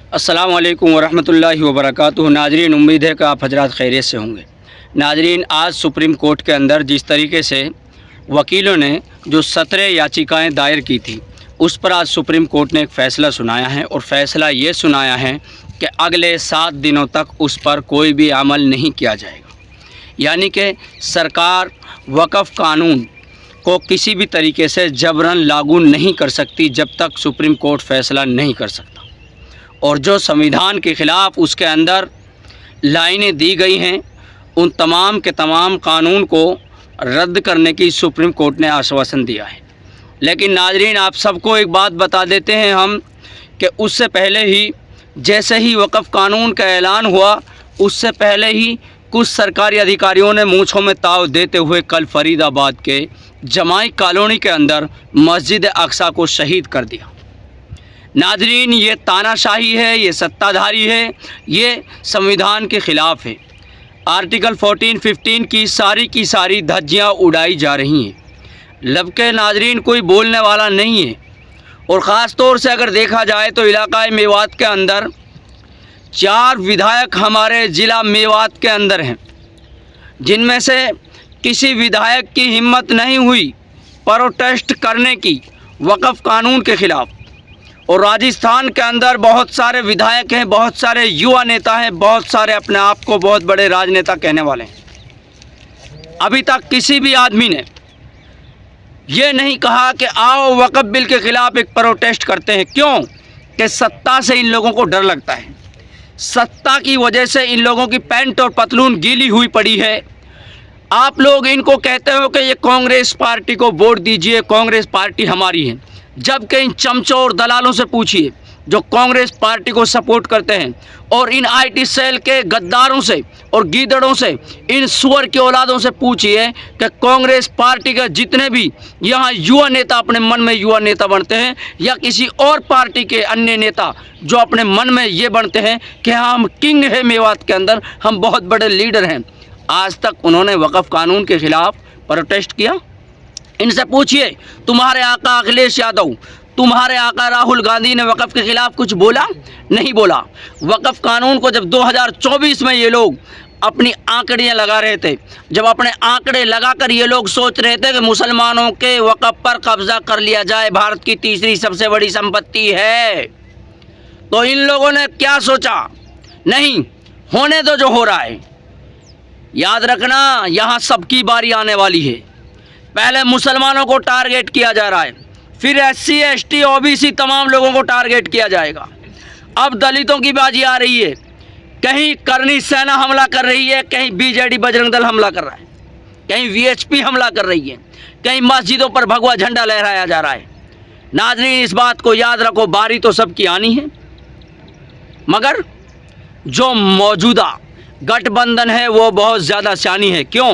अस्सलाम वालेकुम वरहमतुल्लाहि वबरकातुहू। नाजरीन, उम्मीद है कि आप हजरात खैरियत से होंगे। नाजरीन, आज सुप्रीम कोर्ट के अंदर जिस तरीके से वकीलों ने जो 17 याचिकाएं दायर की थी, उस पर आज सुप्रीम कोर्ट ने एक फ़ैसला सुनाया है और फ़ैसला ये सुनाया है कि अगले 7 दिनों तक उस पर कोई भी अमल नहीं किया जाएगा। यानी कि सरकार वक़्फ़ कानून को किसी भी तरीके से जबरन लागू नहीं कर सकती जब तक सुप्रीम कोर्ट फ़ैसला नहीं कर सकता। और जो संविधान के ख़िलाफ़ उसके अंदर लाइनें दी गई हैं, उन तमाम के तमाम कानून को रद्द करने की सुप्रीम कोर्ट ने आश्वासन दिया है। लेकिन नाजरीन, आप सबको एक बात बता देते हैं हम कि उससे पहले ही, जैसे ही वक़्फ़ कानून का ऐलान हुआ, उससे पहले ही कुछ सरकारी अधिकारियों ने मूँछों में ताव देते हुए कल फरीदाबाद के जमाई कॉलोनी के अंदर मस्जिद अक्सा को शहीद कर दिया। नाजरीन, ये तानाशाही है, ये सत्ताधारी है, ये संविधान के ख़िलाफ़ है। आर्टिकल 14-15 की सारी धज्जियाँ उड़ाई जा रही हैं। जबकि नाजरीन, कोई बोलने वाला नहीं है। और ख़ास तौर से अगर देखा जाए तो इलाक़ाए मेवात के अंदर 4 विधायक हमारे ज़िला मेवात के अंदर हैं, जिनमें से किसी विधायक की हिम्मत नहीं हुई प्रोटेस्ट करने की वक़्फ़ कानून के ख़िलाफ़। और राजस्थान के अंदर बहुत सारे विधायक हैं, बहुत सारे युवा नेता हैं, बहुत सारे अपने आप को बहुत बड़े राजनेता कहने वाले हैं। अभी तक किसी भी आदमी ने ये नहीं कहा कि आओ वक़्फ़ बिल के ख़िलाफ़ एक प्रोटेस्ट करते हैं। क्यों? कि सत्ता से इन लोगों को डर लगता है। सत्ता की वजह से इन लोगों की पैंट और पतलून गीली हुई पड़ी है। आप लोग इनको कहते हो कि ये कांग्रेस पार्टी को वोट दीजिए, कांग्रेस पार्टी हमारी है। जबकि इन चमचों और दलालों से पूछिए जो कांग्रेस पार्टी को सपोर्ट करते हैं, और इन आईटी सेल के गद्दारों से और गीदड़ों से, इन सुअर की औलादों से पूछिए कि कांग्रेस पार्टी के जितने भी यहाँ युवा नेता अपने मन में युवा नेता बनते हैं, या किसी और पार्टी के अन्य नेता जो अपने मन में ये बनते हैं कि हाँ हम किंग है मेवात के अंदर, हम बहुत बड़े लीडर हैं, आज तक उन्होंने वक़्फ़ कानून के ख़िलाफ़ प्रोटेस्ट किया? इनसे पूछिए, तुम्हारे आका अखिलेश यादव, तुम्हारे आका राहुल गांधी ने वक़्फ़ के ख़िलाफ़ कुछ बोला? नहीं बोला। वक़्फ़ कानून को जब 2024 में ये लोग अपनी आंकड़ियाँ लगा रहे थे, जब अपने आंकड़े लगाकर ये लोग सोच रहे थे कि मुसलमानों के वक़्फ़ पर कब्ज़ा कर लिया जाए, भारत की तीसरी सबसे बड़ी संपत्ति है, तो इन लोगों ने क्या सोचा? नहीं, होने दो जो हो रहा है। याद रखना, यहाँ सबकी बारी आने वाली है। पहले मुसलमानों को टारगेट किया जा रहा है, फिर SC ST OBC तमाम लोगों को टारगेट किया जाएगा। अब दलितों की बाजी आ रही है। कहीं करनी सेना हमला कर रही है, कहीं BJD बजरंग दल हमला कर रहा है, कहीं VHP हमला कर रही है, कहीं मस्जिदों पर भगवा झंडा लहराया जा रहा है। नाज़रीन, इस बात को याद रखो, बारी तो सबकी आनी है, मगर जो मौजूदा गठबंधन है वो बहुत ज़्यादा सियानी है। क्यों?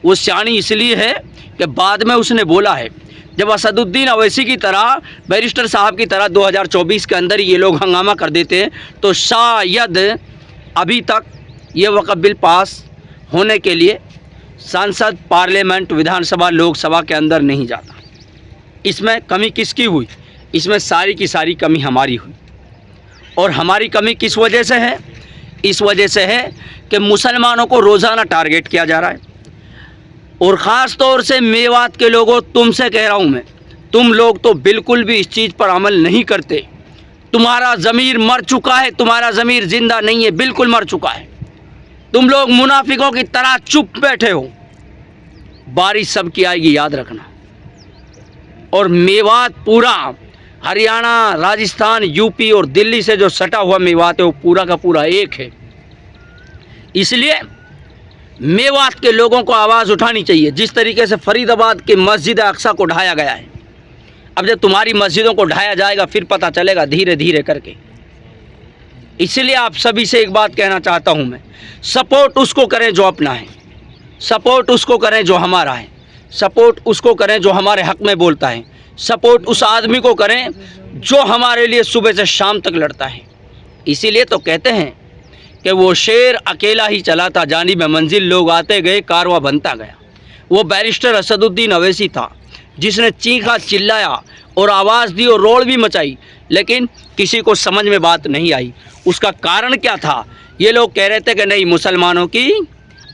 वो सियानी इसलिए है कि बाद में उसने बोला है, जब असदुद्दीन अवैसी की तरह, बैरिस्टर साहब की तरह 2024 के अंदर ये लोग हंगामा कर देते हैं, तो शायद अभी तक ये वक़्फ़ बिल पास होने के लिए संसद, पार्लियामेंट, विधानसभा, लोकसभा के अंदर नहीं जाता। इसमें कमी किसकी हुई? इसमें सारी की सारी कमी हमारी हुई। और हमारी कमी किस वजह से है? इस वजह से है कि मुसलमानों को रोज़ाना टारगेट किया जा रहा है। और ख़ास तौर से मेवात के लोगों, तुमसे कह रहा हूँ मैं, तुम लोग तो बिल्कुल भी इस चीज़ पर अमल नहीं करते। तुम्हारा ज़मीर मर चुका है, तुम्हारा ज़मीर ज़िंदा नहीं है, बिल्कुल मर चुका है। तुम लोग मुनाफिकों की तरह चुप बैठे हो। बारिश सबकी आएगी, याद रखना। और मेवात पूरा हरियाणा, राजस्थान, यूपी और दिल्ली से जो सटा हुआ मेवात है, वो पूरा का पूरा एक है। इसलिए मेवात के लोगों को आवाज़ उठानी चाहिए। जिस तरीके से फरीदाबाद के मस्जिद अक्सा को ढाया गया है, अब जब तुम्हारी मस्जिदों को ढाया जाएगा फिर पता चलेगा धीरे धीरे करके। इसलिए आप सभी से एक बात कहना चाहता हूं मैं, सपोर्ट उसको करें जो अपना है, सपोर्ट उसको करें जो हमारा है, सपोर्ट उसको करें जो हमारे हक़ में बोलता है, सपोर्ट उस आदमी को करें जो हमारे लिए सुबह से शाम तक लड़ता है। इसीलिए तो कहते हैं कि वो शेर अकेला ही चला था, जानिब मंजिल लोग आते गए, कारवां बनता गया। वो बैरिस्टर असदुद्दीन अवैसी था जिसने चीखा, चिल्लाया और आवाज़ दी और रोड़ भी मचाई, लेकिन किसी को समझ में बात नहीं आई। उसका कारण क्या था? ये लोग कह रहे थे कि नहीं, मुसलमानों की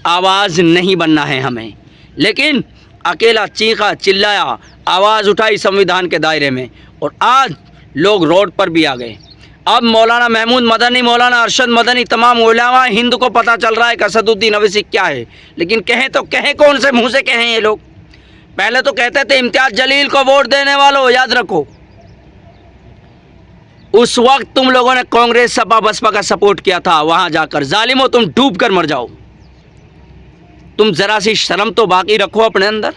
आवाज़ नहीं बनना है हमें, लेकिन अकेला चीखा, चिल्लाया, आवाज़ उठाई संविधान के दायरे में, और आज लोग रोड पर भी आ गए। अब मौलाना महमूद मदनी, मौलाना अरशद मदनी, तमाम उलेमा हिंद को पता चल रहा है कि असदुद्दीन अवैसी क्या है, लेकिन कहें तो कहें कौन से मुंह से कहें ये लोग? पहले तो कहते थे इम्तियाज़ जलील को वोट देने वालों, याद रखो उस वक्त तुम लोगों ने कांग्रेस, सपा, बसपा का सपोर्ट किया था। वहां जाकर जालिमो तुम डूब कर मर जाओ। तुम ज़रा सी शर्म तो बाकी रखो अपने अंदर।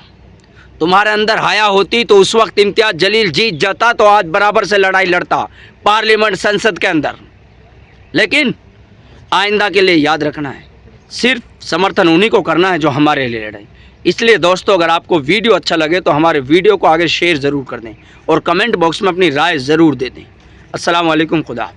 तुम्हारे अंदर हया होती तो उस वक्त इम्तियाज़ जलील जीत जाता, तो आज बराबर से लड़ाई लड़ता पार्लियामेंट, संसद के अंदर। लेकिन आइंदा के लिए याद रखना है, सिर्फ समर्थन उन्हीं को करना है जो हमारे लिए लड़े। इसलिए दोस्तों, अगर आपको वीडियो अच्छा लगे तो हमारे वीडियो को आगे शेयर ज़रूर कर दें और कमेंट बॉक्स में अपनी राय ज़रूर दे दें। अस्सलाम वालेकुम, खुदा।